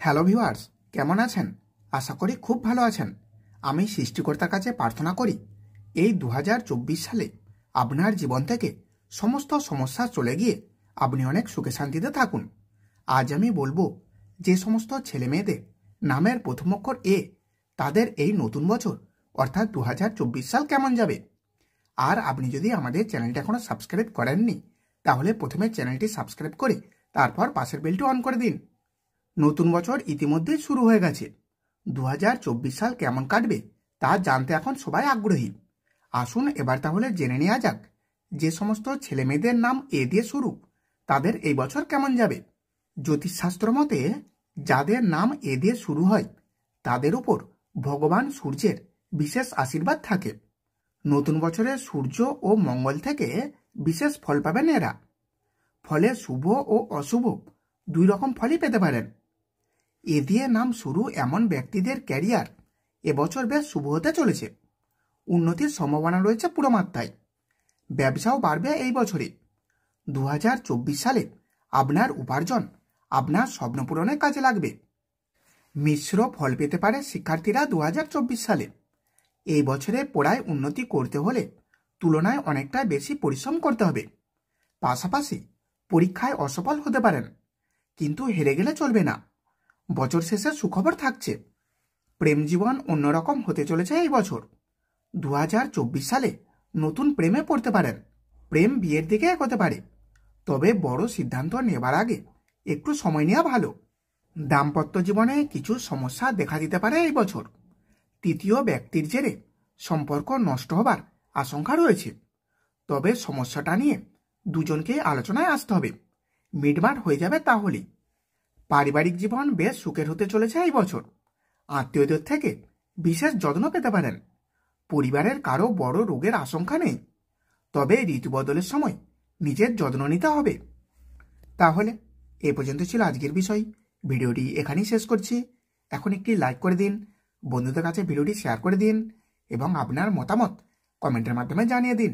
Hello viewers, কেমন আছেন? আশা করি খুব ভালো আছেন। আমি সৃষ্টিকর্তার কাছে প্রার্থনা করি এই 2024 সালে আপনার জীবন থেকে সমস্ত সমস্যা চলে গিয়ে আপনি অনেক সুখে শান্তিতে থাকুন। আজ আমি বলবো যে সমস্ত ছেলে মেয়েদের নামের প্রথম অক্ষর এ, তাদের এই নতুন বছর অর্থাৎ 2024 সাল কেমন যাবে। আর আপনি যদি আমাদের চ্যানেলটি এখনো সাবস্ক্রাইব করেননি, তাহলে প্রথমে চ্যানেলটি সাবস্ক্রাইব করে তারপর পাশের বেলটি অন করে দিন। নতুন বছর ইতিমধ্যেই শুরু হয়ে গেছে। 2024 সাল কেমন কাটবে তা জানতে এখন সবাই আগ্রহী। আসুন এবার তাহলে জেনে নেওয়া যাক যে সমস্ত ছেলে মেয়েদের নাম এ দিয়ে শুরু, তাদের এই বছর কেমন যাবে। জ্যোতিষশাস্ত্র মতে যাদের নাম এ দিয়ে শুরু হয় তাদের উপর ভগবান সূর্যের বিশেষ আশীর্বাদ থাকে। নতুন বছরে সূর্য ও মঙ্গল থেকে বিশেষ ফল পাবেন এরা। ফলে শুভ ও অশুভ দুই রকম ফলই পেতে পারেন। এ দিয়ে নাম শুরু এমন ব্যক্তিদের ক্যারিয়ার এবছর বেশ শুভ হতে চলেছে। উন্নতির সম্ভাবনা রয়েছে পুরো মাত্রায়। ব্যবসাও বাড়বে এই বছরে। 2024 সালে আপনার উপার্জন আপনার স্বপ্ন পূরণের কাজে লাগবে। মিশ্র ফল পেতে পারে শিক্ষার্থীরা 2024 সালে। এই বছরে পড়ায় উন্নতি করতে হলে তুলনায় অনেকটা বেশি পরিশ্রম করতে হবে। পাশাপাশি পরীক্ষায় অসফল হতে পারেন, কিন্তু হেরে গেলে চলবে না। বছর শেষে সুখবর থাকছে। প্রেম জীবন অন্যরকম হতে চলেছে এই বছর। 2024 সালে নতুন প্রেমে পড়তে পারেন। প্রেম বিয়ের দিকে এগোতে পারে, তবে বড় সিদ্ধান্ত নেবার আগে একটু সময় নেওয়া ভালো। দাম্পত্য জীবনে কিছু সমস্যা দেখা দিতে পারে এই বছর। তৃতীয় ব্যক্তির জেরে সম্পর্ক নষ্ট হবার আশঙ্কা রয়েছে, তবে সমস্যাটা নিয়ে দুজনকেই আলোচনায় আসতে হবে। মিটমাট হয়ে যাবে তাহলেই। পারিবারিক জীবন বেশ সুখের হতে চলেছে এই বছর। আত্মীয়দের থেকে বিশেষ যত্ন পেতে পারেন। পরিবারের কারো বড় রোগের আশঙ্কা নেই, তবে ঋতু বদলের সময় নিজের যত্ন নিতে হবে। তাহলে এ পর্যন্ত ছিল আজকের বিষয়। ভিডিওটি এখানেই শেষ করছি। এখন একটি লাইক করে দিন, বন্ধুদের কাছে ভিডিওটি শেয়ার করে দিন এবং আপনার মতামত কমেন্টের মাধ্যমে জানিয়ে দিন।